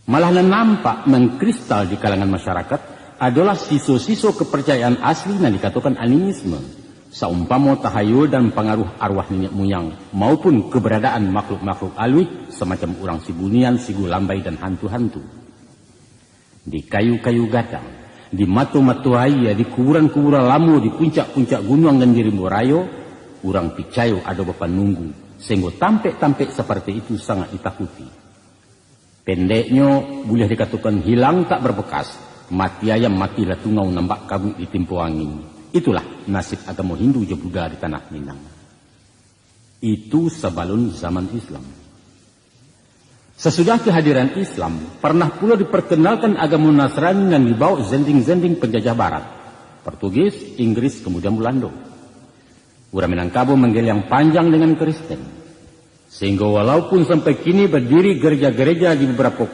Malah nampak mengkristal di kalangan masyarakat adalah siso-siso kepercayaan asli yang dikatakan animisme, saumpama tahayul dan pengaruh arwah nenek moyang maupun keberadaan makhluk-makhluk alwi semacam orang sibunian, sigu lambai dan hantu-hantu. Di kayu-kayu gadang, di matu-matu raya, di kuburan-kuburan lamu, di puncak-puncak gunung dan di Rimborayo, orang picayo ada bapak nunggu, sehingga tampek-tampek seperti itu sangat ditakuti. Pendeknya boleh dikatakan hilang tak berbekas, mati ayam matilah tungau nambak kabut di tempo angin. Itulah nasib agama Hindu dan Buddha di tanah Minang. Itu sebelum zaman Islam. Sesudah kehadiran Islam, pernah pula diperkenalkan agama Nasrani yang dibawa zending-zending penjajah barat. Portugis, Inggris, kemudian Belanda. Orang Minangkabau manggil yang panjang dengan Kristen. Sehingga walaupun sampai kini berdiri gereja-gereja di beberapa